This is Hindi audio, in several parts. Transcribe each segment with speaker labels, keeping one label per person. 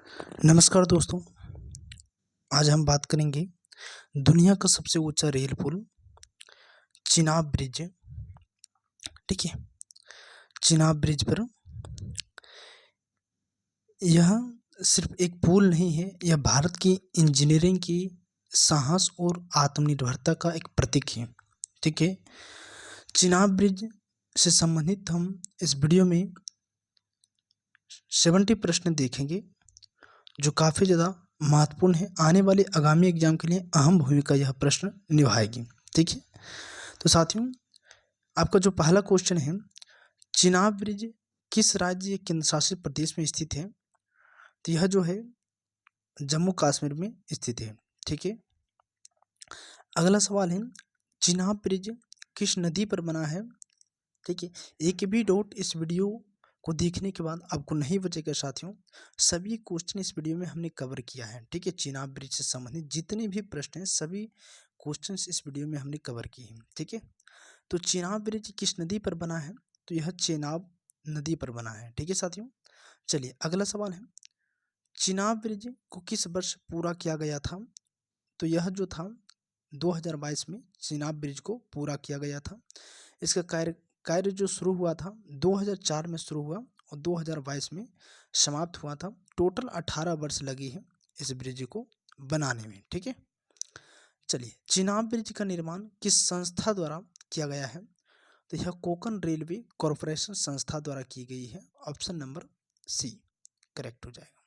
Speaker 1: नमस्कार दोस्तों। आज हम बात करेंगे दुनिया का सबसे ऊंचा रेल पुल चिनाब ब्रिज। ठीक है, चिनाब ब्रिज पर यह सिर्फ एक पुल नहीं है, यह भारत की इंजीनियरिंग की साहस और आत्मनिर्भरता का एक प्रतीक है। ठीक है, चिनाब ब्रिज से संबंधित हम इस वीडियो में 70 प्रश्न देखेंगे जो काफ़ी ज़्यादा महत्वपूर्ण है। आने वाले आगामी एग्जाम के लिए अहम भूमिका यह प्रश्न निभाएगी। ठीक है, तो साथियों, आपका जो पहला क्वेश्चन है, चिनाब ब्रिज किस राज्य या केंद्र शासित प्रदेश में स्थित है? तो यह जो है जम्मू कश्मीर में स्थित है। ठीक है, अगला सवाल है, चिनाब ब्रिज किस नदी पर बना है? ठीक है, एक भी डाउट इस वीडियो को देखने के बाद आपको नहीं बचेगा साथियों। सभी क्वेश्चन इस वीडियो में हमने कवर किया है। ठीक है, चिनाब ब्रिज से संबंधित जितने भी प्रश्न हैं सभी क्वेश्चंस इस वीडियो में हमने कवर किए हैं। ठीक है, तो चिनाब ब्रिज किस नदी पर बना है? तो यह चेनाब नदी पर बना है। ठीक है साथियों, चलिए अगला सवाल है, चिनाब ब्रिज को किस वर्ष पूरा किया गया था? तो यह जो था 2022 में चिनाब ब्रिज को पूरा किया गया था। इसका कार्य जो शुरू हुआ था 2004 में शुरू हुआ और 2022 में समाप्त हुआ था। टोटल 18 वर्ष लगी है इस ब्रिज को बनाने में। ठीक है, चलिए चिनाब ब्रिज का निर्माण किस संस्था द्वारा किया गया है? तो यह कोंकण रेलवे कॉरपोरेशन संस्था द्वारा की गई है। ऑप्शन नंबर सी करेक्ट हो जाएगा।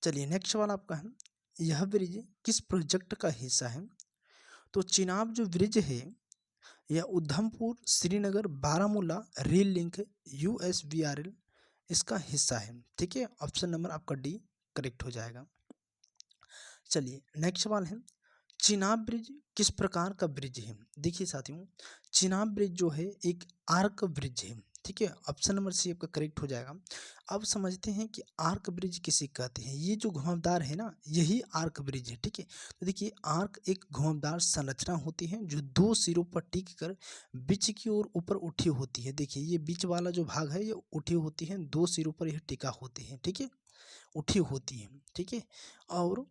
Speaker 1: चलिए नेक्स्ट सवाल आपका है, यह ब्रिज किस प्रोजेक्ट का हिस्सा है? तो चिनाब जो ब्रिज है यह Udhampur Srinagar Baramulla rail link USVRL इसका हिस्सा है। ठीक है, ऑप्शन नंबर आपका डी करेक्ट हो जाएगा। चलिए नेक्स्ट सवाल है, चिनाब ब्रिज किस प्रकार का ब्रिज है? देखिए साथियों, चिनाब ब्रिज जो है एक आर्क ब्रिज है। ठीक है, ऑप्शन नंबर सी आपका करेक्ट हो जाएगा। अब समझते हैं कि आर्क ब्रिज किसे कहते हैं। ये जो घुमावदार है ना, यही आर्क ब्रिज है। ठीक है, तो देखिए आर्क एक घुमावदार संरचना होती है जो दो सिरों पर टिक कर बीच की ओर ऊपर उठी होती है। देखिए ये बीच वाला जो भाग है ये उठी होती है, दो सिरों पर यह टिका होती है। ठीक है, उठी होती है। ठीक है, और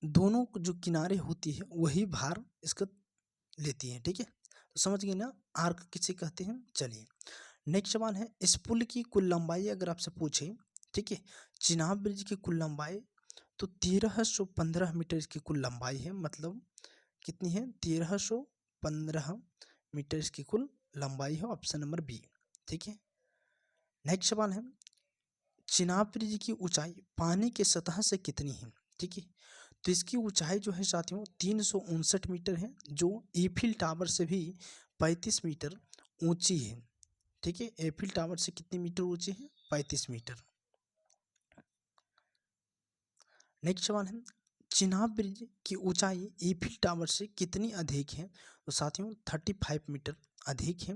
Speaker 1: दोनों जो किनारे होती है वही भार इसका लेती है। ठीक है, तो समझ गए ना आर्क किसे कहते हैं। चलिए नेक्स्ट सवाल है, इस पुल की कुल लंबाई अगर आपसे पूछे, ठीक है, चिनाब ब्रिज की कुल लंबाई तो 1315 मीटर इसकी कुल लंबाई है। मतलब कितनी है? 1315 मीटर इसकी कुल लंबाई है। Option number B. ठीक है, नेक्स्ट सवाल है, चिनाब ब्रिज की ऊंचाई पानी की सतह से कितनी है? ठीक है, तो इसकी ऊंचाई जो है साथियों 359 मीटर है, जो एफिल टावर से भी 35 मीटर ऊंची है। ठीक है, एफिल टावर से कितनी मीटर ऊंची है? 35 मीटर। नेक्स्ट सवाल है, चिनाब ब्रिज की ऊंचाई एफिल टावर से कितनी अधिक है? तो साथियों 35 मीटर अधिक है।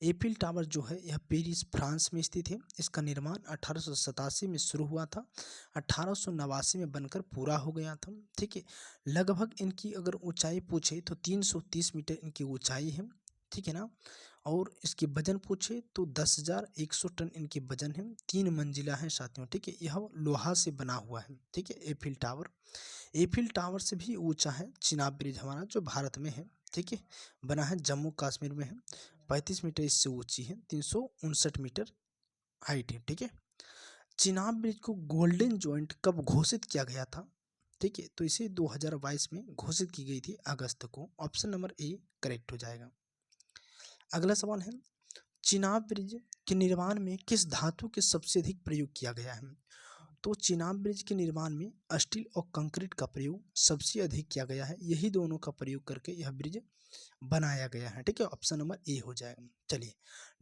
Speaker 1: एफिल टावर जो है यह पेरिस फ्रांस में स्थित है। इसका निर्माण 1887 में शुरू हुआ था, 1889 में बनकर पूरा हो गया था। ठीक है, लगभग इनकी अगर ऊंचाई पूछे तो 330 मीटर इनकी ऊंचाई है। ठीक है ना, और इसकी वजन पूछे तो 10,100 टन इनकी वजन है। 3 मंजिला है साथियों। ठीक है, यह लोहा से बना हुआ है। ठीक है, एफिल टावर, एफिल टावर से भी ऊंचा है चिनाब ब्रिज हमारा जो भारत में है। ठीक है, बना है जम्मू कश्मीर में है, 35 मीटर इससे ऊंची है, 359 मीटर हाइट है। ठीक है, चिनाब ब्रिज को गोल्डन जॉइंट कब घोषित किया गया था? ठीक है, तो इसे 2022 में घोषित की गई थी अगस्त को। ऑप्शन नंबर ए करेक्ट हो जाएगा। अगला सवाल है, चिनाब ब्रिज के निर्माण में किस धातु के सबसे अधिक प्रयोग किया गया है? तो चिनाब ब्रिज के निर्माण में स्टील और कंक्रीट का प्रयोग सबसे अधिक किया गया है। यही दोनों का प्रयोग करके यह ब्रिज बनाया गया है। ठीक है, ऑप्शन नंबर ए हो जाएगा। चलिए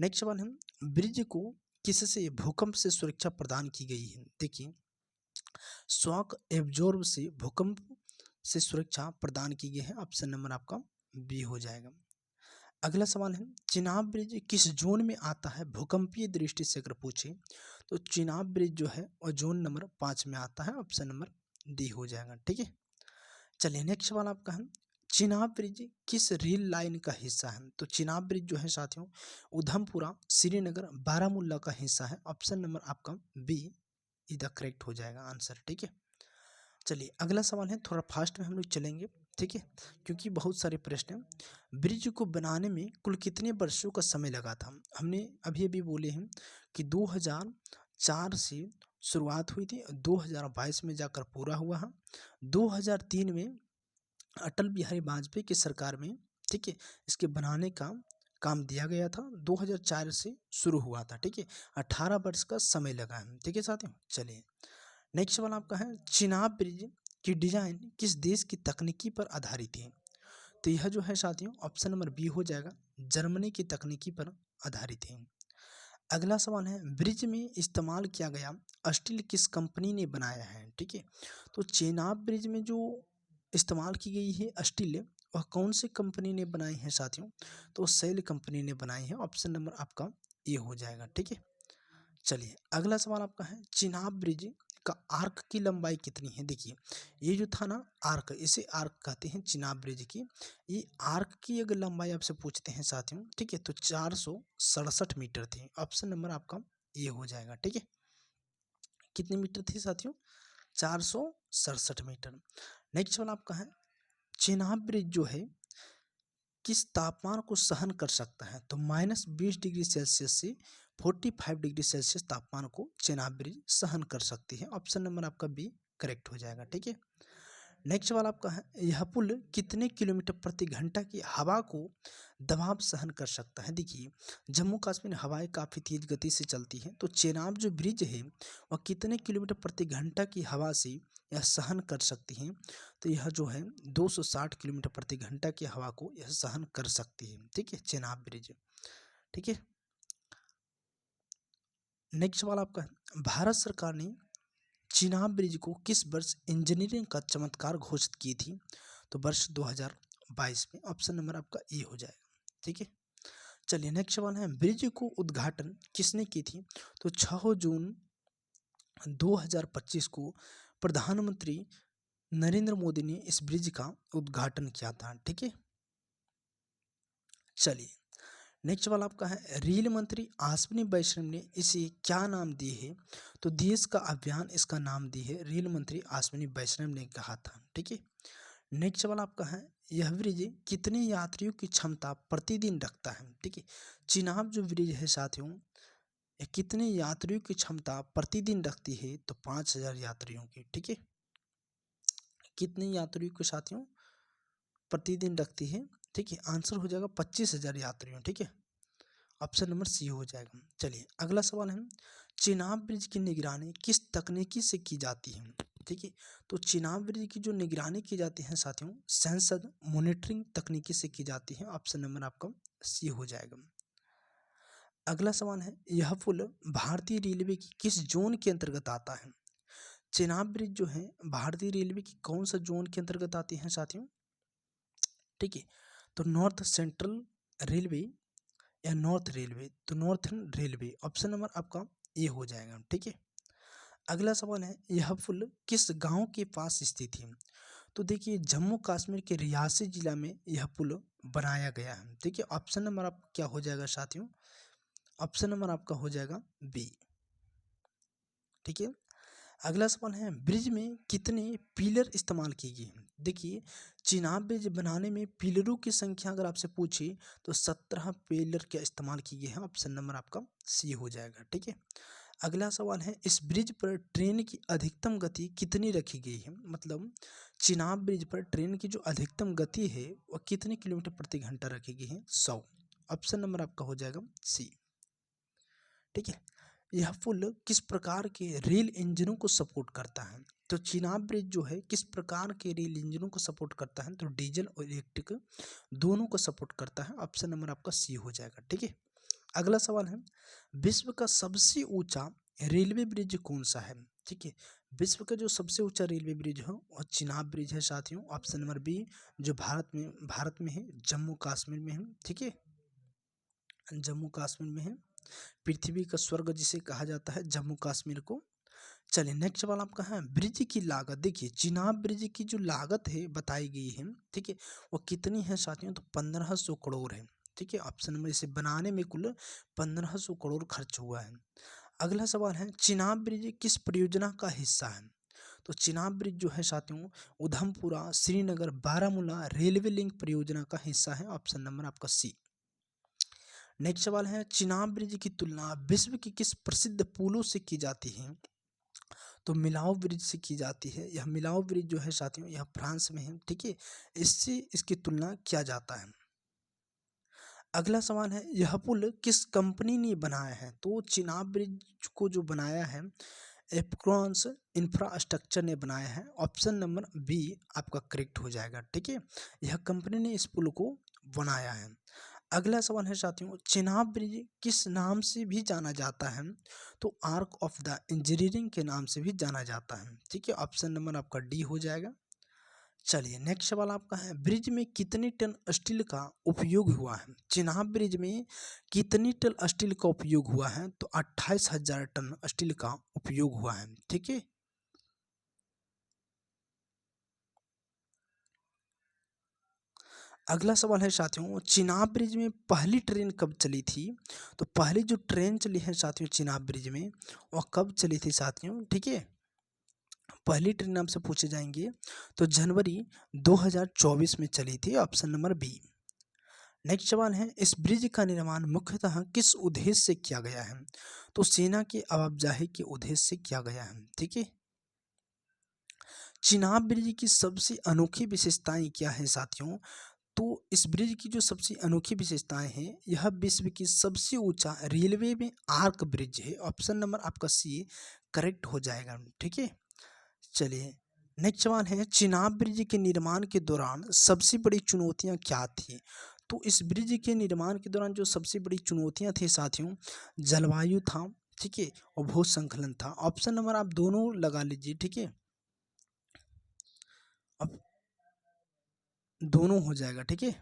Speaker 1: नेक्स्ट सवाल है, ब्रिज को किससे भूकंप से सुरक्षा प्रदान की गई है? देखिए शॉक एब्जॉर्ब से भूकंप से सुरक्षा प्रदान की गई है। ऑप्शन नंबर आपका बी हो जाएगा। अगला सवाल है, चिनाब ब्रिज किस जोन में आता है भूकंपीय दृष्टि से अगर पूछे? तो चिनाब ब्रिज जो है और जोन नंबर 5 में आता है। ऑप्शन नंबर डी हो जाएगा। ठीक है, चलिए नेक्स्ट सवाल आपका है, चिनाब ब्रिज किस रेल लाइन का हिस्सा है? तो चिनाब ब्रिज जो है साथियों उधमपुरा श्रीनगर बारामूला का हिस्सा है। ऑप्शन नंबर आपका बी ये द करेक्ट हो जाएगा आंसर। ठीक है, चलिए अगला सवाल है, थोड़ा फास्ट में हम लोग चलेंगे। ठीक है, क्योंकि बहुत सारे प्रश्न हैं। ब्रिज को बनाने में कुल कितने वर्षों का समय लगा था? हमने अभी अभी बोले हैं कि 2004 से शुरुआत हुई थी, 2022 में जाकर पूरा हुआ है। 2003 में अटल बिहारी वाजपेयी की सरकार में, ठीक है, इसके बनाने का काम दिया गया था। 2004 से शुरू हुआ था। ठीक है, 18 वर्ष का समय लगा है। ठीक है साथियों, चलिए नेक्स्ट सवाल आपका है, चिनाब ब्रिज की डिजाइन किस देश की तकनीकी पर आधारित है? तो यह जो है साथियों ऑप्शन नंबर बी हो जाएगा, जर्मनी की तकनीकी पर आधारित है। अगला सवाल है, ब्रिज में इस्तेमाल किया गया स्टील किस कंपनी ने बनाया है? ठीक है, तो चेनाब ब्रिज में जो इस्तेमाल की गई है स्टील, वह कौन सी कंपनी ने बनाई है साथियों? तो सेल कंपनी ने बनाई है। ऑप्शन नंबर आपका ए हो जाएगा। ठीक है, चलिए अगला सवाल आपका है, चिनाब ब्रिज का आर्क की लंबाई कितनी है? देखिए ये जो था ना आर्क, इसे आर्क कहते हैं चिनाब ब्रिज की। ये आर्क की अगर लंबाई आपसे पूछते हैं साथियों, ठीक है, तो 467 मीटर थी। ऑप्शन नंबर आपका ये हो जाएगा। ठीक है, कितने मीटर थी साथियों? 467 मीटर। नेक्स्ट सवाल आपका है, चिनाब ब्रिज जो है किस तापमान को सहन कर सकता है? तो -20 डिग्री सेल्सियस से 45 डिग्री सेल्सियस तापमान को चेनाब ब्रिज सहन कर सकती है। ऑप्शन नंबर आपका बी करेक्ट हो जाएगा। ठीक है, नेक्स्ट सवाल आपका है, यह पुल कितने किलोमीटर प्रति घंटा की हवा को दबाव सहन कर सकता है? देखिए जम्मू कश्मीर में हवाएं काफ़ी तेज गति से चलती हैं, तो चेनाब जो ब्रिज है वह कितने किलोमीटर प्रति घंटा की हवा से यह सहन कर सकती हैं? तो यह जो है 260 किलोमीटर प्रति घंटा की हवा को यह सहन कर सकती है। ठीक है, चेनाब ब्रिज। ठीक है, नेक्स्ट सवाल आपका है, भारत सरकार ने चिनाब ब्रिज को किस वर्ष इंजीनियरिंग का चमत्कार घोषित की थी? तो वर्ष 2022 में। ऑप्शन नंबर आपका ए हो जाएगा। ठीक है, चलिए नेक्स्ट सवाल है, ब्रिज को उद्घाटन किसने की थी? तो 6 जून 2025 को प्रधानमंत्री नरेंद्र मोदी ने इस ब्रिज का उद्घाटन किया था। ठीक है, चलिए नेक्स्ट सवाल आपका है, रेल मंत्री अश्विनी वैष्णव ने इसे क्या नाम दी है? तो देश का अभियान इसका नाम दी है, रेल मंत्री अश्विनी वैष्णव ने कहा था। ठीक है, नेक्स्ट सवाल आपका है, यह ब्रिज कितने यात्रियों की क्षमता प्रतिदिन रखता है? ठीक है, चिनाब जो ब्रिज है साथियों, यह कितने यात्रियों की क्षमता प्रतिदिन रखती है? तो 5000 यात्रियों की। ठीक है, कितने यात्रियों के साथियों प्रतिदिन रखती है? ठीक है, आंसर हो जाएगा 25,000 यात्रियों। ठीक है, ऑप्शन नंबर सी हो जाएगा। चलिए अगला सवाल है, चिनाब ब्रिज की निगरानी किस तकनीकी से की जाती है? ठीक है, तो चिनाब ब्रिज की जो निगरानी की जाती है साथियों, सेंसर मॉनिटरिंग तकनीकी से की जाती है। ऑप्शन नंबर आपका सी हो जाएगा। अगला सवाल है, यह पुल भारतीय रेलवे की किस जोन के अंतर्गत आता है? चिनाब ब्रिज जो है भारतीय रेलवे की कौन सा जोन के अंतर्गत आती है साथियों? ठीक है, तो नॉर्थ सेंट्रल रेलवे या नॉर्थ रेलवे, तो नॉर्थर्न रेलवे। ऑप्शन नंबर आपका ए हो जाएगा। ठीक है, अगला सवाल है, यह पुल किस गांव के पास स्थित है? तो देखिए जम्मू कश्मीर के रियासी जिला में यह पुल बनाया गया है। ठीक है, ऑप्शन नंबर आप क्या हो जाएगा साथियों? ऑप्शन नंबर आपका हो जाएगा बी। ठीक है, अगला सवाल है, ब्रिज में कितने पिलर इस्तेमाल की गई हैं? देखिए चिनाब ब्रिज बनाने में पिलरों की संख्या अगर आपसे पूछे तो 17 पिलर का इस्तेमाल की गई है। ऑप्शन नंबर आपका सी हो जाएगा। ठीक है, अगला सवाल है, इस ब्रिज पर ट्रेन की अधिकतम गति कितनी रखी गई है? मतलब चिनाब ब्रिज पर ट्रेन की जो अधिकतम गति है वह कितने किलोमीटर प्रति घंटा रखी गई है? 100। ऑप्शन नंबर आपका हो जाएगा सी। ठीक है, यह पुल किस प्रकार के रेल इंजनों को सपोर्ट करता है? तो चिनाब ब्रिज जो है किस प्रकार के रेल इंजनों को सपोर्ट करता है? तो डीजल और इलेक्ट्रिक दोनों को सपोर्ट करता है। ऑप्शन नंबर आपका सी हो जाएगा। ठीक है, अगला सवाल है, विश्व का सबसे ऊंचा रेलवे ब्रिज कौन सा है? ठीक है, विश्व का जो सबसे ऊंचा रेलवे ब्रिज है वह चिनाब ब्रिज है साथियों। ऑप्शन नंबर बी, जो भारत में है, जम्मू कश्मीर में है। ठीक है, जम्मू कश्मीर में है, पृथ्वी का स्वर्ग जिसे कहा जाता है जम्मू कश्मीर को। चलिए नेक्स्ट सवाल आपका है, ब्रिज की लागत। देखिए चिनाब ब्रिज की जो लागत है बताई गई है, ठीक है, वो कितनी है साथियों? तो 1500 करोड़ है। ठीक है, ऑप्शन नंबर, इसे बनाने में कुल 1500 करोड़ खर्च हुआ है। अगला सवाल है चिनाब ब्रिज किस परियोजना का हिस्सा है? तो चिनाब ब्रिज जो है साथियों उधमपुरा श्रीनगर बारामूला रेलवे लिंक परियोजना का हिस्सा है। ऑप्शन नंबर आपका सी। नेक्स्ट सवाल है चिनाब ब्रिज की तुलना विश्व की किस प्रसिद्ध पुलों से की जाती है? तो मिलाओ ब्रिज से की जाती है। यह मिलाओ ब्रिज जो है साथियों यह फ्रांस में है, ठीक है। इससे इसकी तुलना किया जाता है। अगला सवाल है यह पुल किस कंपनी ने बनाया है? तो चिनाब ब्रिज को जो बनाया है एप्क्रॉन्स इंफ्रास्ट्रक्चर ने बनाया है। ऑप्शन नंबर बी आपका करेक्ट हो जाएगा, ठीक है। यह कंपनी ने इस पुल को बनाया है। अगला सवाल है साथियों चिनाब ब्रिज किस नाम से भी जाना जाता है? तो आर्क ऑफ द इंजीनियरिंग के नाम से भी जाना जाता है, ठीक है। ऑप्शन नंबर आपका डी हो जाएगा। चलिए नेक्स्ट सवाल आपका है ब्रिज में कितनी टन स्टील का उपयोग हुआ है? चिनाब ब्रिज में कितनी टन स्टील का उपयोग हुआ है? तो 28,000 टन स्टील का उपयोग हुआ है, ठीक है। अगला सवाल है साथियों चिनाब ब्रिज में पहली ट्रेन कब चली थी? तो पहली जो ट्रेन चली है साथियों चिनाब ब्रिज में वह कब चली थी साथियों, ठीक है। पहली ट्रेन आपसे पूछे जाएंगे तो जनवरी 2024 में चली थी। Option number B. नेक्स्ट सवाल है इस ब्रिज का निर्माण मुख्यतः किस उद्देश्य से किया गया है? तो सेना की आवाजाही के उद्देश्य से किया गया है, ठीक है। चिनाब ब्रिज की सबसे अनोखी विशेषताएं क्या है साथियों? तो इस ब्रिज की जो सबसे अनोखी विशेषताएं हैं यह विश्व की सबसे ऊंचा रेलवे में आर्क ब्रिज है। ऑप्शन नंबर आपका सी करेक्ट हो जाएगा, ठीक है। चलिए नेक्स्ट सवाल है चिनाब ब्रिज के निर्माण के दौरान सबसे बड़ी चुनौतियां क्या थी? तो इस ब्रिज के निर्माण के दौरान जो सबसे बड़ी चुनौतियां थी साथियों जलवायु था, ठीक है, और भू संकलन था। ऑप्शन नंबर आप दोनों लगा लीजिए, ठीक है। अब दोनों हो जाएगा, ठीक है।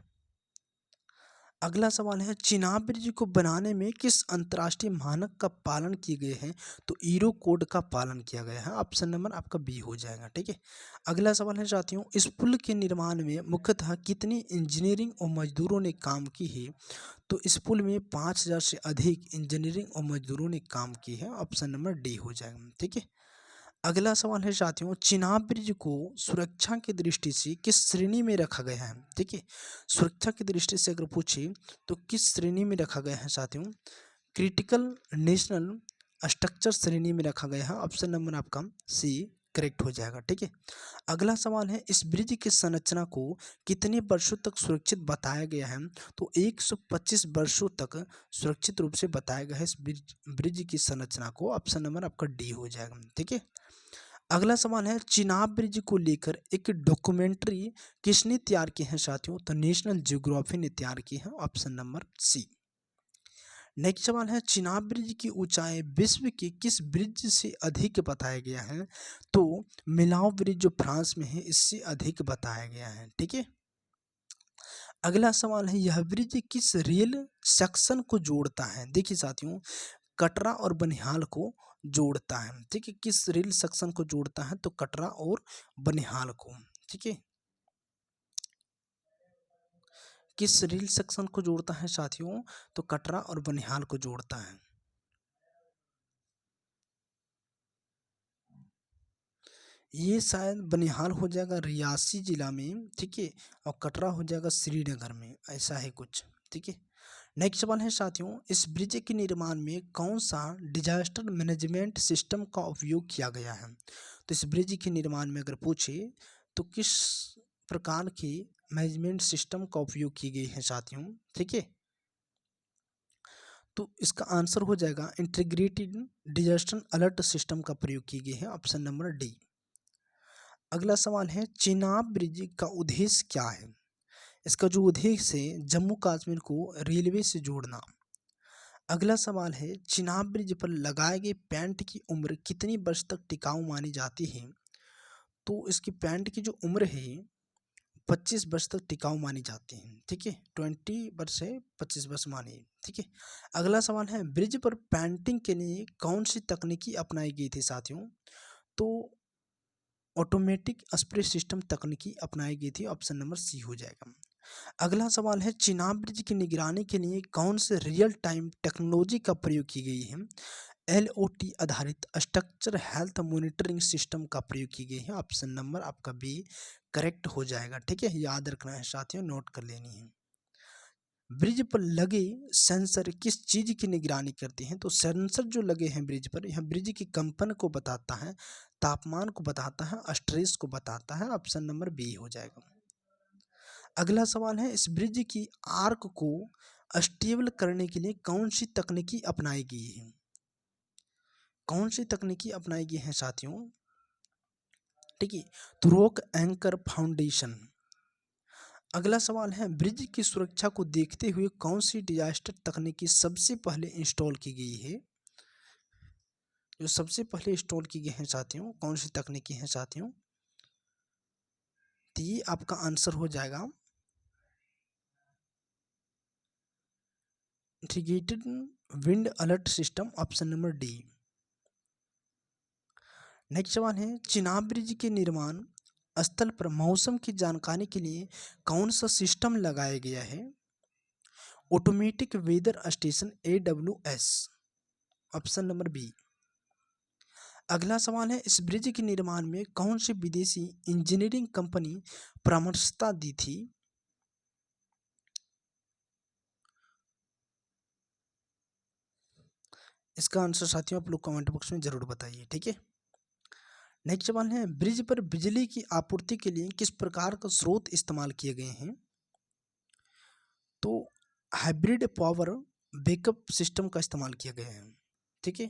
Speaker 1: अगला सवाल है चिनाब ब्रिज को बनाने में किस अंतर्राष्ट्रीय मानक का पालन किए गए हैं? तो ईरो कोड का पालन किया गया है। ऑप्शन नंबर आपका बी हो जाएगा, ठीक है। अगला सवाल है साथियों इस पुल के निर्माण में मुख्यतः कितनी इंजीनियरिंग और मजदूरों ने काम की है? तो इस पुल में 5,000 से अधिक इंजीनियरिंग और मजदूरों ने काम की है। ऑप्शन नंबर डी हो जाएगा, ठीक है। अगला सवाल है साथियों चिनाब ब्रिज को सुरक्षा की दृष्टि से किस श्रेणी में रखा गया है? ठीक है, सुरक्षा की दृष्टि से अगर पूछे तो किस श्रेणी में रखा गया है साथियों? क्रिटिकल नेशनल स्ट्रक्चर श्रेणी में रखा गया है। ऑप्शन नंबर आपका सी करेक्ट हो जाएगा, ठीक है। अगला सवाल है इस ब्रिज की संरचना को कितने वर्षों तक सुरक्षित बताया गया है? तो 125 वर्षों तक सुरक्षित रूप से बताया गया है इस ब्रिज की संरचना को। ऑप्शन नंबर आपका डी हो जाएगा, ठीक है। अगला सवाल है चिनाब ब्रिज को लेकर एक डॉक्यूमेंट्री किसने तैयार की है साथियों? तो नेशनल ज्योग्राफी ने तैयार की है। Option number C. नेक्स्ट सवाल है चिनाब ब्रिज की ऊंचाई विश्व के किस ब्रिज से अधिक बताया गया है? तो मिलाओ ब्रिज जो फ्रांस में है इससे अधिक बताया गया है, ठीक है। अगला सवाल है यह ब्रिज किस रेल सेक्शन को जोड़ता है? देखिए साथियों कटरा और बनिहाल को जोड़ता है, ठीक है। किस रेल सेक्शन को जोड़ता है? तो कटरा और बनिहाल को, ठीक है। किस रेल सेक्शन को जोड़ता है साथियों? तो कटरा और बनिहाल को जोड़ता है। ये शायद बनिहाल हो जाएगा रियासी जिला में, ठीक है, और कटरा हो जाएगा श्रीनगर में, ऐसा है कुछ, ठीक है। नेक्स्ट सवाल है साथियों इस ब्रिज के निर्माण में कौन सा डिजास्टर मैनेजमेंट सिस्टम का उपयोग किया गया है? तो इस ब्रिज के निर्माण में अगर पूछे तो किस प्रकार के मैनेजमेंट सिस्टम का उपयोग की गई है साथियों, ठीक है। तो इसका आंसर हो जाएगा इंटीग्रेटेड डिजास्टर अलर्ट सिस्टम का प्रयोग की गई है। Option number D. अगला सवाल है चिनाब ब्रिज का उद्देश्य क्या है? इसका जो उद्देश्य है जम्मू कश्मीर को रेलवे से जोड़ना। अगला सवाल है चिनाब ब्रिज पर लगाए गए पेंट की उम्र कितनी वर्ष तक टिकाऊ मानी जाती है? तो इसकी पेंट की जो उम्र है 25 वर्ष तक टिकाऊ मानी जाती है, ठीक है। 20 वर्ष से 25 वर्ष मानी, ठीक है। अगला सवाल है ब्रिज पर पेंटिंग के लिए कौन सी तकनीकी अपनाई गई थी साथियों? तो ऑटोमेटिक स्प्रे सिस्टम तकनीकी अपनाई गई थी। ऑप्शन नंबर सी हो जाएगा। अगला सवाल है चिनाब ब्रिज की निगरानी के लिए कौन से रियल टाइम टेक्नोलॉजी का प्रयोग की गई है? LOT आधारित स्ट्रक्चर हेल्थ मॉनिटरिंग सिस्टम का प्रयोग की गई है। ऑप्शन नंबर आपका बी करेक्ट हो जाएगा। ठीक है, याद रखना है साथियों, नोट कर लेनी है। ब्रिज पर लगे सेंसर किस चीज की निगरानी करते हैं? तो सेंसर जो लगे हैं ब्रिज पर, यह ब्रिज की कंपन को बताता है, तापमान को बताता है, स्ट्रेस को बताता है। ऑप्शन नंबर बी हो जाएगा। अगला सवाल है, इस ब्रिज की आर्क को स्टेबल करने के लिए कौन सी तकनीकी अपनाई गई है? कौन सी तकनीकी अपनाई गई है साथियों? ठीक है, तो रॉक एंकर फाउंडेशन। अगला सवाल है, ब्रिज की सुरक्षा को देखते हुए कौन सी डिजास्टर तकनीकी सबसे पहले इंस्टॉल की गई है? जो सबसे पहले इंस्टॉल की गई है साथियों, कौन सी तकनीकी है साथियों? तो ये आपका आंसर हो जाएगा integrated wind alert system. Option number D. Next सवाल है, चिनाब ब्रिज के निर्माण स्थल पर मौसम की जानकारी के लिए कौन सा सिस्टम लगाया गया है? Automatic weather station AWS। Option number B. अगला सवाल है, इस ब्रिज के निर्माण में कौन सी विदेशी इंजीनियरिंग कंपनी परामर्शता दी थी? इसका आंसर साथियों आप लोग कमेंट बॉक्स में जरूर बताइए। ठीक है, नेक्स्ट सवाल है, ब्रिज पर बिजली की आपूर्ति के लिए किस प्रकार का स्रोत इस्तेमाल किए गए हैं? तो हाइब्रिड पावर बैकअप सिस्टम का इस्तेमाल किया गया है। ठीक है,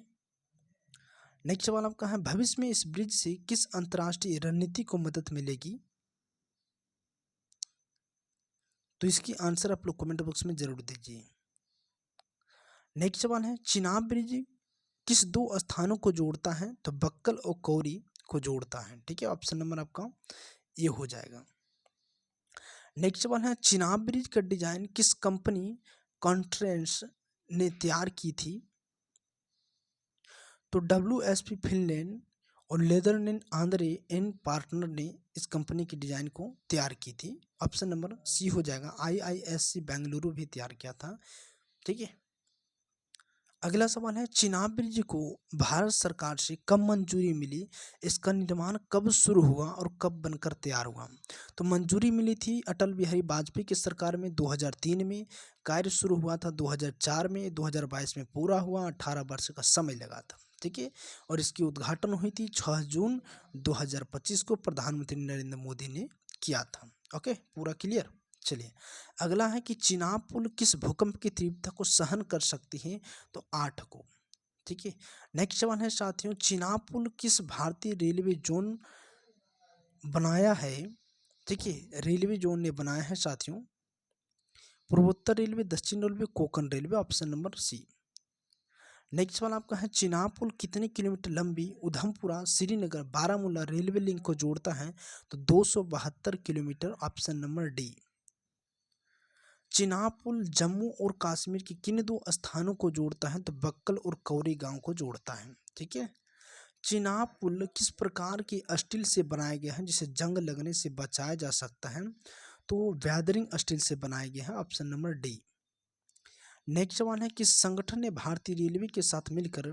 Speaker 1: नेक्स्ट सवाल आपका है, भविष्य में इस ब्रिज से किस अंतर्राष्ट्रीय रणनीति को मदद मिलेगी? तो इसकी आंसर आप लोग कमेंट बॉक्स में जरूर दीजिए। नेक्स्ट सवाल है, चिनाब ब्रिज किस दो स्थानों को जोड़ता है? तो बक्कल और कौरी को जोड़ता है। ठीक है, ऑप्शन नंबर आपका ये हो जाएगा। नेक्स्ट सवाल है, चिनाब ब्रिज का डिजाइन किस कंपनी कॉन्ट्रेंस ने तैयार की थी? तो WSP फिनलैंड और लेदरलैंड आंद्रे एंड पार्टनर ने इस कंपनी की डिजाइन को तैयार की थी। ऑप्शन नंबर सी हो जाएगा। IISC बेंगलुरु भी तैयार किया था। ठीक है, अगला सवाल है, चिनाब ब्रिज को भारत सरकार से कब मंजूरी मिली? इसका निर्माण कब शुरू हुआ और कब बनकर तैयार हुआ? तो मंजूरी मिली थी अटल बिहारी वाजपेयी की सरकार में 2003 में। कार्य शुरू हुआ था 2004 में, 2022 में पूरा हुआ, 18 वर्ष का समय लगा था। ठीक है, और इसकी उद्घाटन हुई थी 6 जून 2025 को, प्रधानमंत्री नरेंद्र मोदी ने किया था। ओके, पूरा क्लियर। चलिए, अगला है कि चिनाब पुल किस भूकंप की तीव्रता को सहन कर सकती है? तो 8 को। ठीक है, नेक्स्ट सवाल है साथियों, चिनाब पुल किस भारतीय रेलवे जोन बनाया है? ठीक है, रेलवे जोन ने बनाया है साथियों, पूर्वोत्तर रेलवे, दक्षिण railway, Konkan railway. Option number C. Next सवाल आपका है, चिनाब पुल कितने किलोमीटर लंबी उधमपुरा श्रीनगर बारामूला रेलवे लिंक को जोड़ता है? तो 272 kilometre. Option number D. Chenab पुल जम्मू और कश्मीर के किन दो स्थानों को जोड़ता है? तो बक्कल और कौरी गांव को जोड़ता है। ठीक है, चिनाब पुल किस प्रकार के स्टील से बनाया गया है जिसे जंग लगने से बचाया जा सकता है? तो वैदरिंग स्टील से बनाया गया है। Option number D. नेक्स्ट सवाल है, किस संगठन ने भारतीय रेलवे के साथ मिलकर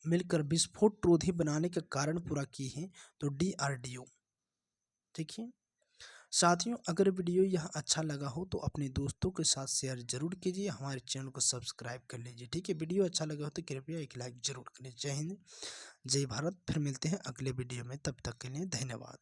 Speaker 1: मिलकर विस्फोट रोधी बनाने का कारण पूरा की है? तो DRDO। ठीक है साथियों, अगर वीडियो यह अच्छा लगा हो तो अपने दोस्तों के साथ शेयर जरूर कीजिए, हमारे चैनल को सब्सक्राइब कर लीजिए। ठीक है, वीडियो अच्छा लगा हो तो कृपया एक लाइक जरूर करें। जय हिंद, जय भारत। फिर मिलते हैं अगले वीडियो में, तब तक के लिए धन्यवाद।